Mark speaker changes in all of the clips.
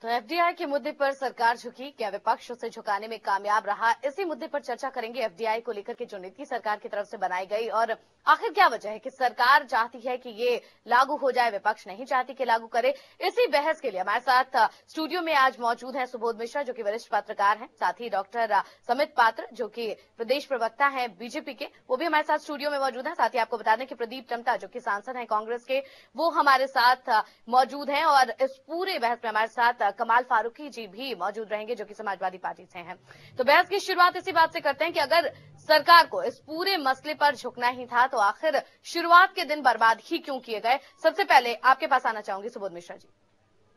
Speaker 1: तो एफडीआई के मुद्दे पर सरकार झुकी, क्या विपक्ष उसे झुकाने में कामयाब रहा? इसी मुद्दे पर चर्चा करेंगे। एफडीआई को लेकर के जो नीति सरकार की तरफ से बनाई गई और आखिर क्या वजह है कि सरकार चाहती है कि ये लागू हो जाए, विपक्ष नहीं चाहती कि लागू करे। इसी बहस के लिए हमारे साथ स्टूडियो में आज मौजूद है सुबोध मिश्रा, जो कि वरिष्ठ पत्रकार हैं, साथ ही डॉक्टर समित पात्र, जो कि प्रदेश प्रवक्ता हैं बीजेपी के, वो भी हमारे साथ स्टूडियो में मौजूद है। साथ ही आपको बता दें कि प्रदीप टमटा, जो कि सांसद हैं कांग्रेस के, वो हमारे साथ मौजूद हैं। और इस पूरे बहस में हमारे साथ कमाल फारूकी जी भी मौजूद रहेंगे, जो कि समाजवादी पार्टी से हैं। तो बहस की शुरुआत इसी बात से करते हैं कि अगर सरकार को इस पूरे मसले पर झुकना ही था तो आखिर शुरुआत के दिन बर्बाद ही क्यों किए गए? सबसे पहले आपके पास आना चाहूंगी सुबोध मिश्रा जी।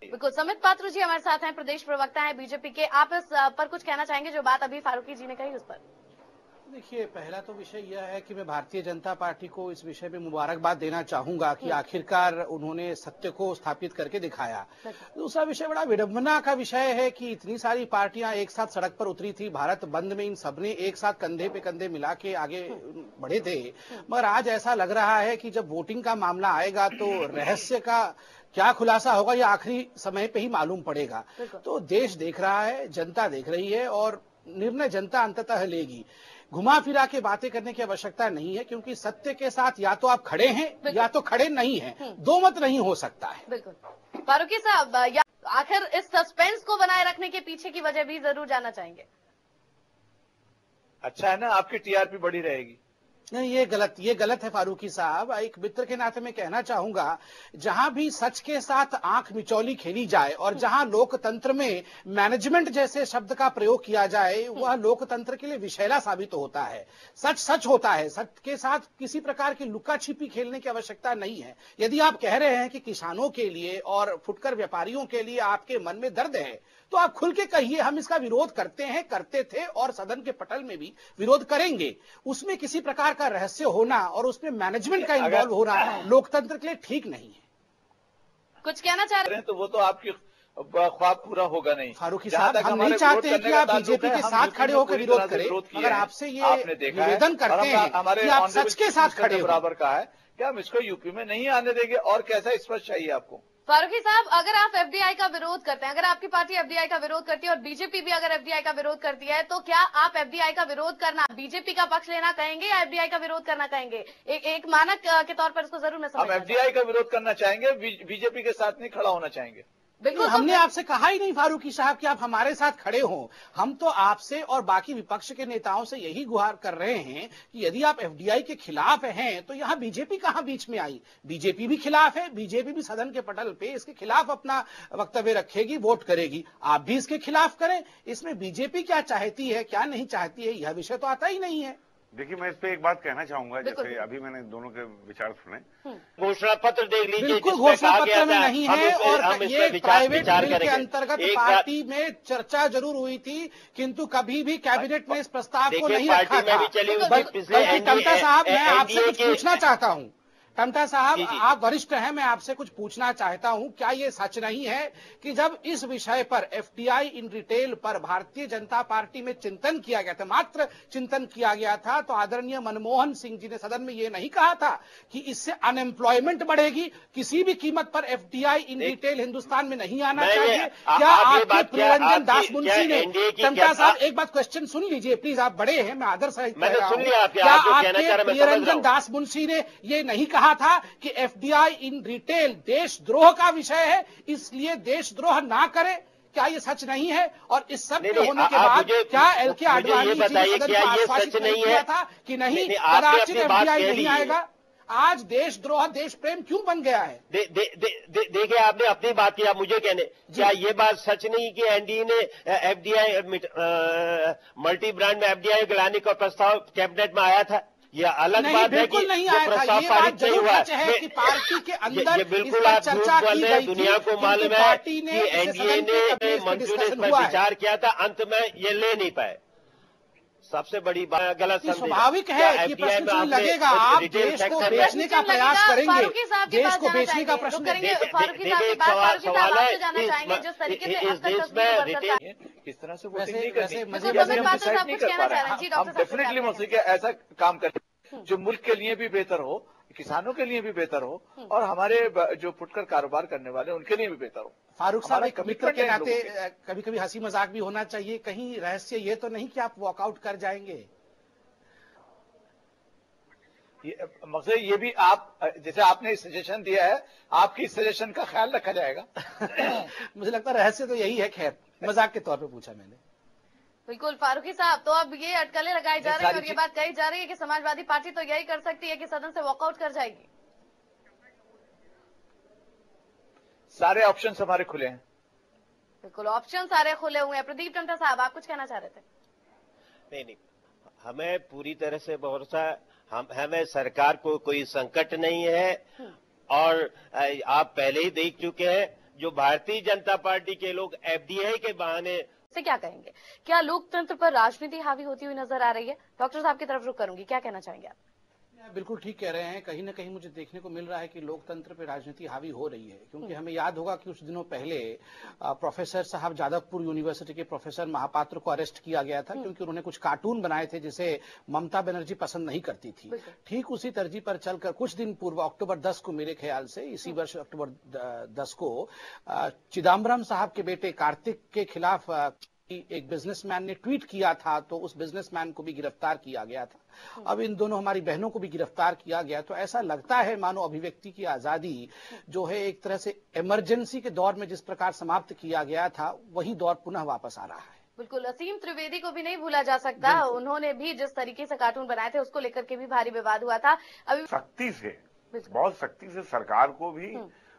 Speaker 1: बिल्कुल, समित पात्र जी हमारे साथ हैं, प्रदेश प्रवक्ता हैं बीजेपी के। आप इस पर कुछ कहना चाहेंगे, जो बात अभी फारूकी जी ने कही उस पर?
Speaker 2: देखिए, पहला तो विषय यह है कि मैं भारतीय जनता पार्टी को इस विषय में मुबारकबाद देना चाहूंगा कि आखिरकार उन्होंने सत्य को स्थापित करके दिखाया। दूसरा विषय बड़ा विडंबना का विषय है कि इतनी सारी पार्टियां एक साथ सड़क पर उतरी थी भारत बंद में, इन सबने एक साथ कंधे पे कंधे मिला के आगे बढ़े थे। मगर आज ऐसा लग रहा है कि जब वोटिंग का मामला आएगा तो रहस्य का क्या खुलासा होगा ये आखिरी समय पे ही मालूम पड़ेगा। तो देश देख रहा है, जनता देख रही है और निर्णय जनता अंततः लेगी। घुमा फिरा के बातें करने की आवश्यकता नहीं है, क्योंकि सत्य के साथ या तो आप खड़े हैं या तो खड़े नहीं हैं, दो मत नहीं हो सकता है।
Speaker 1: बिल्कुल फारूकी साहब, आखिर इस सस्पेंस को बनाए रखने के पीछे की वजह भी जरूर जानना चाहेंगे।
Speaker 3: अच्छा है ना, आपकी टीआरपी बढ़ी रहेगी।
Speaker 2: नहीं, ये गलत है फारूकी साहब। एक मित्र के नाते मैं कहना चाहूंगा, जहां भी सच के साथ आंख मिचौली खेली जाए और जहां लोकतंत्र में मैनेजमेंट जैसे शब्द का प्रयोग किया जाए, वह लोकतंत्र के लिए विषैला साबित होता है। सच सच होता है, सच के साथ किसी प्रकार की लुका छिपी खेलने की आवश्यकता नहीं है। यदि आप कह रहे हैं कि किसानों के लिए और फुटकर व्यापारियों के लिए आपके मन में दर्द है, तो आप खुल के कहिए, हम इसका विरोध करते हैं, करते थे और सदन के पटल में भी विरोध करेंगे। उसमें किसी प्रकार का रहस्य होना और उसमें मैनेजमेंट का इन्वॉल्व होना लोकतंत्र के लिए ठीक नहीं है।
Speaker 1: कुछ कहना चाह रहे हैं
Speaker 3: तो वो तो आपकी ख्वाब पूरा होगा नहीं।
Speaker 2: फारूकी साहब, हम नहीं चाहते हैं कि आप बीजेपी के साथ खड़े होकर विरोध करें, मगर आपसे ये निवेदन करते हैं कि आप सच के साथ खड़े
Speaker 3: बराबर का है कि हम इसको यूपी में नहीं आने देंगे। और कैसा स्पष्ट चाहिए आपको?
Speaker 1: फारूकी साहब, अगर आप एफडीआई का विरोध करते हैं, अगर आपकी पार्टी एफडीआई का विरोध करती है और बीजेपी भी अगर एफडीआई का विरोध करती है, तो क्या आप एफडीआई का विरोध करना, बीजेपी का पक्ष लेना कहेंगे या एफडीआई का विरोध करना कहेंगे? एक मानक के तौर पर इसको जरूर मैं समझना
Speaker 3: हम एफडीआई का विरोध करना चाहेंगे, बीजेपी के साथ नहीं खड़ा होना चाहेंगे।
Speaker 2: बिल्कुल, हमने आपसे कहा ही नहीं फारूकी साहब कि आप हमारे साथ खड़े हों। हम तो आपसे और बाकी विपक्ष के नेताओं से यही गुहार कर रहे हैं कि यदि आप एफडीआई के खिलाफ हैं तो यहां बीजेपी कहां बीच में आई? बीजेपी भी खिलाफ है, बीजेपी भी सदन के पटल पे इसके खिलाफ अपना वक्तव्य रखेगी, वोट करेगी। आप भी इसके खिलाफ करें। इसमें बीजेपी क्या चाहती है, क्या नहीं चाहती है, यह विषय तो आता ही नहीं है।
Speaker 4: देखिए, मैं इस पे एक बात कहना चाहूंगा। जैसे अभी मैंने दोनों के विचार सुने,
Speaker 5: घोषणा पत्र देख लीजिए,
Speaker 2: बिल्कुल घोषणा पत्र में नहीं है और ये प्राइवेट बिल के अंतर्गत पार्टी में चर्चा जरूर हुई थी, किंतु कभी भी कैबिनेट ने इस प्रस्ताव को नहीं रखा था। बल्कि टमटा साहब, मैं आपसे कुछ पूछना चाहता हूँ। टमटा साहब, आप वरिष्ठ हैं, मैं आपसे कुछ पूछना चाहता हूं, क्या ये सच नहीं है कि जब इस विषय पर एफडीआई इन रिटेल पर भारतीय जनता पार्टी में चिंतन किया गया था, मात्र चिंतन किया गया था, तो आदरणीय मनमोहन सिंह जी ने सदन में ये नहीं कहा था कि इससे अनएम्प्लॉयमेंट बढ़ेगी, किसी भी कीमत पर एफडीआई इन रिटेल हिंदुस्तान में नहीं आना चाहिए? क्या आपके प्रियरंजन दास मुंशी ने, टमटा साहब एक बात क्वेश्चन सुन लीजिए प्लीज, आप बड़े हैं, मैं आदर सहित कह रहा हूं, क्या आपके प्रियरंजन दास मुंशी ने ये नहीं कहा था कि एफडीआई इन रिटेल देशद्रोह का विषय है, इसलिए देशद्रोह ना करे? क्या ये सच नहीं है? और इस सब के होने के बाद क्या एलके आडवाणी जी ने सदन को आश्वासित नहीं किया था कि नहीं, कदाचित एफडीआई नहीं आएगा? आज देशद्रोह देश प्रेम क्यों बन गया है?
Speaker 5: देखिए, आपने अपनी बात की, आप मुझे कहने, क्या ये बात सच नहीं कि एनडीए ने एफडीआई मल्टी ब्रांड में एफडीआई लाने का प्रस्ताव कैबिनेट में आया था? यह अलग बात है कि
Speaker 2: बिल्कुल नहीं आया था। ये बात जरूर सच है कि पार्टी के अंदर
Speaker 5: बिल्कुल आप झूठ बोल रहे हैं। दुनिया को मालूम है कि एनडीए ने मंजूरी पर विचार किया था, अंत में ये ले नहीं पाए। सबसे बड़ी बात गलत संदेश।
Speaker 2: स्वाभाविक है कि प्रश्न लगेगा, आप देश को बेचने का प्रयास करेंगे, देश को बेचने का प्रश्न
Speaker 5: करेंगे। सवाल है इस देश में
Speaker 3: किस तरह से वोटिंग नहीं करनी, हम डेफिनेटली मौसी के ऐसा काम करें जो मुल्क के लिए भी बेहतर हो, किसानों के लिए भी बेहतर हो और हमारे जो फुटकर कारोबार करने वाले उनके लिए भी बेहतर हो।
Speaker 2: फारूक साहब, एक मित्र के नाते कभी कभी हंसी मजाक भी होना चाहिए। कहीं रहस्य ये तो नहीं कि आप वॉकआउट कर जाएंगे?
Speaker 3: मकसद ये भी आप जैसे आपने सजेशन दिया है, आपकी सजेशन का ख्याल रखा जाएगा।
Speaker 2: मुझे लगता है रहस्य तो यही है। खैर, मजाक के तौर पे पूछा मैंने।
Speaker 1: बिल्कुल फारूकी साहब, तो अब ये अटकलें लगाई जा रही है और ये बात कही जा रही है कि समाजवादी पार्टी तो यही कर सकती है कि सदन से वॉकआउट कर जाएगी।
Speaker 3: सारे ऑप्शन हमारे खुले हैं।
Speaker 1: बिल्कुल, ऑप्शन सारे खुले हुए हैं। प्रदीप टमटा साहब, आप कुछ कहना चाह रहे थे?
Speaker 5: नहीं, हमें पूरी तरह से भरोसा, हमें सरकार को कोई संकट नहीं है। और आप पहले ही देख चुके हैं, जो भारतीय जनता पार्टी के लोग एफडीआई के बहाने
Speaker 1: से क्या कहेंगे? क्या लोकतंत्र पर राजनीति हावी होती हुई नजर आ रही है? डॉक्टर साहब की तरफ रुख करूंगी, क्या कहना चाहेंगे आप?
Speaker 2: बिल्कुल ठीक कह रहे हैं। कहीं ना कहीं मुझे देखने को मिल रहा है कि लोकतंत्र पे राजनीति हावी हो रही है, क्योंकि हमें याद होगा कि कुछ दिनों पहले प्रोफेसर साहब, जादवपुर यूनिवर्सिटी के प्रोफेसर महापात्र को अरेस्ट किया गया था क्योंकि उन्होंने कुछ कार्टून बनाए थे जिसे ममता बनर्जी पसंद नहीं करती थी। ठीक उसी तरजीह पर चलकर कुछ दिन पूर्व, अक्टूबर 10 को मेरे ख्याल से, इसी वर्ष अक्टूबर 10 को चिदम्बरम साहब के बेटे कार्तिक के खिलाफ एक बिजनेसमैन ने ट्वीट किया था, तो उस बिजनेसमैन को भी गिरफ्तार किया गया था। अब इन दोनों हमारी बहनों को भी गिरफ्तार किया गया। तो ऐसा लगता है मानो अभिव्यक्ति की आजादी जो है एक तरह से इमरजेंसी के दौर में जिस प्रकार समाप्त किया गया था, वही दौर पुनः वापस आ रहा है।
Speaker 1: बिल्कुल, असीम त्रिवेदी को भी नहीं भूला जा सकता। उन्होंने भी जिस तरीके से कार्टून बनाए थे उसको लेकर के भी भारी विवाद हुआ था। अभी
Speaker 4: सख्ती से, बहुत सख्ती से सरकार को भी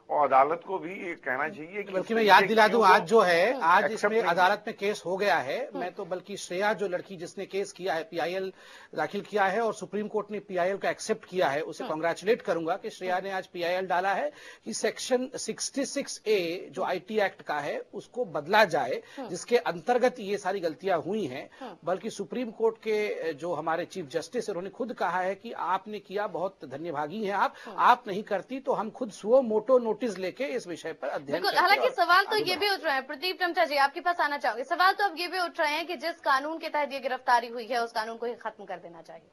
Speaker 4: और अदालत को भी ये कहना चाहिए कि,
Speaker 2: बल्कि मैं याद दिला दूं, आज जो है, आज इसमें अदालत में केस हो गया है। मैं तो बल्कि श्रेया, जो लड़की जिसने केस किया है, पीआईएल दाखिल किया है और सुप्रीम कोर्ट ने पीआईएल को एक्सेप्ट किया है, उसे कांग्रेचुलेट करूंगा कि श्रेया ने आज पीआईएल डाला है कि सेक्शन 66A जो आईटी एक्ट का है उसको बदला जाए, जिसके अंतर्गत ये सारी गलतियां हुई हैं। बल्कि सुप्रीम कोर्ट के जो हमारे चीफ जस्टिस, उन्होंने खुद कहा है कि आपने किया, बहुत धन्यभागी हैं आप नहीं करती तो हम खुद सुओ मोटो नोटिस लेके इस विषय पर अध्ययन करेंगे।
Speaker 1: हालांकि सवाल तो ये भी उठ रहे हैं, प्रदीप टमटा जी आपके पास आना चाहूंगे। सवाल तो अब ये भी उठ रहे हैं कि जिस कानून के तहत ये गिरफ्तारी हुई है उस कानून को ही खत्म कर देना चाहिए।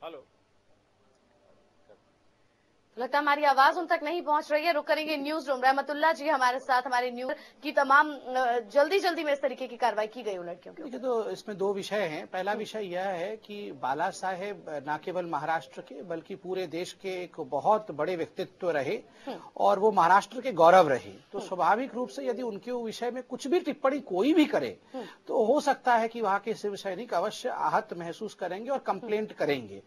Speaker 5: हेलो,
Speaker 1: लगता है हमारी आवाज उन तक नहीं पहुंच रही है। रुक करेंगे न्यूज रूम। रहमतुल्लाह जी हमारे साथ, हमारे न्यूज की तमाम जल्दी में इस तरीके की कार्रवाई की गई उन लड़कियों के।
Speaker 2: तो इसमें दो विषय हैं। पहला विषय यह है कि बाला साहेब न केवल महाराष्ट्र के बल्कि पूरे देश के एक बहुत बड़े व्यक्तित्व रहे और वो महाराष्ट्र के गौरव रहे। तो स्वाभाविक रूप से यदि उनके विषय में कुछ भी टिप्पणी कोई भी करे तो हो सकता है कि वहां के शिव सैनिक अवश्य आहत महसूस करेंगे और कंप्लेंट करेंगे।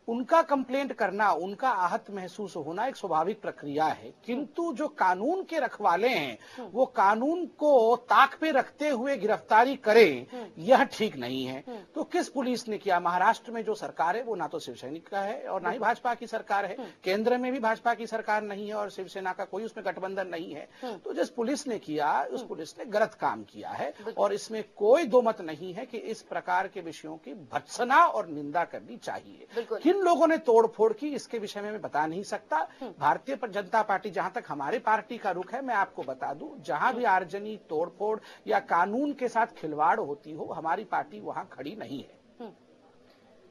Speaker 2: उनका कंप्लेंट करना, उनका आहत महसूस होना एक स्वाभाविक प्रक्रिया है, किंतु जो कानून के रखवाले हैं वो कानून को ताक पे रखते हुए गिरफ्तारी करें, यह ठीक नहीं है। तो किस पुलिस ने किया? महाराष्ट्र में जो सरकार है वो ना तो शिवसैनिक का है और ना ही भाजपा की सरकार है। केंद्र में भी भाजपा की सरकार नहीं है और शिवसेना का कोई उसमें गठबंधन नहीं है। तो जिस पुलिस ने किया, उस पुलिस ने गलत काम किया है और इसमें कोई दो मत नहीं है कि इस प्रकार के विषयों की भर्त्सना और निंदा करनी चाहिए। किन लोगों ने तोड़फोड़ की इसके विषय में मैं बता नहीं सकता। भारतीय जनता पार्टी, जहां तक हमारे पार्टी का रुख है, मैं आपको बता दूं, जहां भी आर्जनी, तोड़फोड़ या कानून के साथ खिलवाड़ होती हो, हमारी पार्टी वहां खड़ी नहीं है।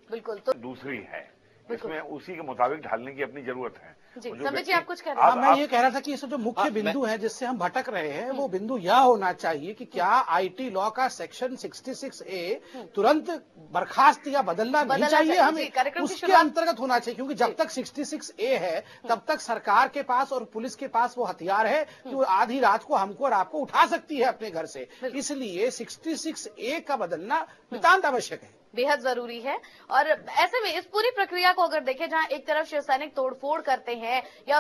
Speaker 1: बिल्कुल, तो
Speaker 4: दूसरी है, इसमें उसी के मुताबिक ढालने की अपनी जरूरत है।
Speaker 1: जी, समय जी आप कुछ कह रहे हैं?
Speaker 2: मैं ये कह रहा था कि इसमें जो मुख्य बिंदु है जिससे हम भटक रहे हैं, वो बिंदु यह होना चाहिए कि क्या आईटी लॉ का सेक्शन 66A तुरंत बर्खास्त या बदलना नहीं चाहिए? हमें उसके अंतर्गत होना चाहिए, क्योंकि जब तक 66A है तब तक सरकार के पास और पुलिस के पास वो हथियार है कि वो आधी रात को हमको और आपको उठा सकती है अपने घर से। इसलिए 66A का बदलना नितांत आवश्यक है,
Speaker 1: बेहद जरूरी है। और ऐसे में इस पूरी प्रक्रिया को अगर देखें, जहां एक तरफ शिव सैनिक तोड़फोड़ करते हैं या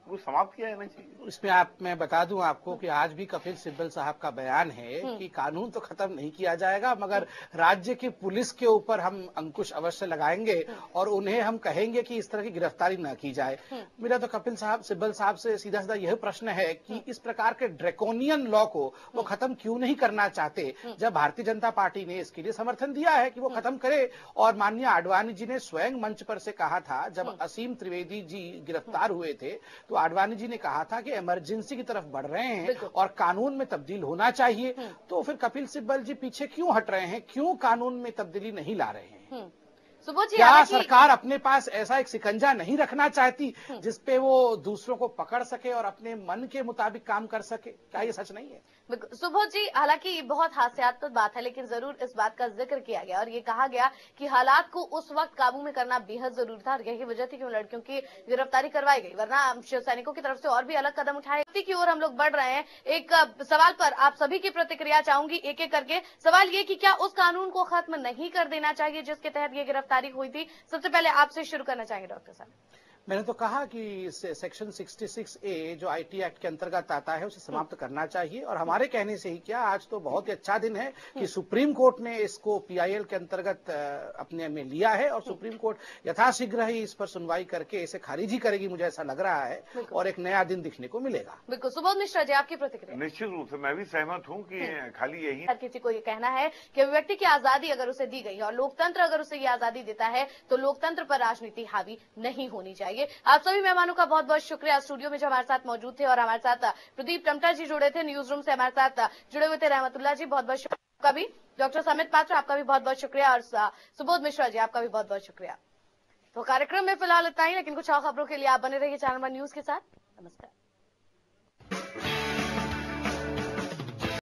Speaker 4: वो समाप्त किया जाना चाहिए।
Speaker 2: इसमें मैं बता दूं आपको कि आज भी कपिल सिब्बल साहब का बयान है कि कानून तो खत्म नहीं किया जाएगा, मगर राज्य की पुलिस के ऊपर हम अंकुश अवश्य लगाएंगे और उन्हें हम कहेंगे कि इस तरह की गिरफ्तारी न की जाए। मेरा तो कपिल सिब्बल साहब से सीधा सीधा यह प्रश्न है कि इस प्रकार के ड्रैकोनियन लॉ को वो खत्म क्यों नहीं करना चाहते, जब भारतीय जनता पार्टी ने इसके लिए समर्थन दिया है कि वो खत्म करे। और माननीय आडवाणी जी ने स्वयं मंच पर से कहा था, जब असीम त्रिवेदी जी गिरफ्तार हुए थे, तो आडवाणी जी ने कहा था कि इमरजेंसी की तरफ बढ़ रहे हैं और कानून में तब्दील होना चाहिए। तो फिर कपिल सिब्बल जी पीछे क्यों हट रहे हैं, क्यों कानून में तब्दीली नहीं ला रहे हैं?
Speaker 1: सुबोध जी,
Speaker 2: क्या सरकार अपने पास ऐसा एक शिकंजा नहीं रखना चाहती जिसपे वो दूसरों को पकड़ सके और अपने मन के मुताबिक काम कर सके? क्या ये सच नहीं है?
Speaker 1: सुबोध जी, हालांकि ये बहुत हास्यास्पद बात है, लेकिन जरूर इस बात का जिक्र किया गया और ये कहा गया कि हालात को उस वक्त काबू में करना बेहद जरूरी था और यही वजह थी कि उन लड़कियों की गिरफ्तारी करवाई गई, वरना शिव सैनिकों की तरफ से और भी अलग कदम उठाए की ओर हम लोग बढ़ रहे हैं। एक सवाल पर आप सभी की प्रतिक्रिया चाहूंगी एक एक करके। सवाल ये कि क्या उस कानून को खत्म नहीं कर देना चाहिए जिसके तहत ये गिरफ्तारी हुई थी? सबसे पहले आपसे शुरू करना चाहेंगे डॉक्टर साहब।
Speaker 2: मैंने तो कहा कि सेक्शन 66A जो आईटी एक्ट के अंतर्गत आता है उसे समाप्त करना चाहिए और हमारे कहने से ही क्या, आज तो बहुत ही अच्छा दिन है कि सुप्रीम कोर्ट ने इसको पीआईएल के अंतर्गत अपने में लिया है और सुप्रीम कोर्ट यथाशीघ्र ही इस पर सुनवाई करके इसे खारिज ही करेगी, मुझे ऐसा लग रहा है, और एक नया दिन दिखने को मिलेगा।
Speaker 1: बिल्कुल। सुबोध मिश्रा जी, आपकी प्रतिक्रिया?
Speaker 4: निश्चित रूप से मैं भी सहमत हूँ कि खाली यही
Speaker 1: हर किसी को ये कहना है कि अभिव्यक्ति की आजादी अगर उसे दी गई और लोकतंत्र अगर उसे ये आजादी देता है तो लोकतंत्र पर राजनीति हावी नहीं होनी चाहिए। आप सभी मेहमानों का बहुत बहुत शुक्रिया, स्टूडियो में जो हमारे साथ मौजूद थे, और हमारे साथ प्रदीप टमटा जी जुड़े थे न्यूज रूम से, हमारे साथ जुड़े हुए थे रहमतुल्लाह जी, बहुत बहुत शुक्रिया आपका भी। डॉक्टर समित पात्र, आपका भी बहुत बहुत शुक्रिया, और सुबोध मिश्रा जी, आपका भी बहुत बहुत शुक्रिया। तो कार्यक्रम में फिलहाल इतना ही, लेकिन कुछ और खबरों के लिए आप बने रहिए चैनल वन न्यूज के साथ। नमस्कार।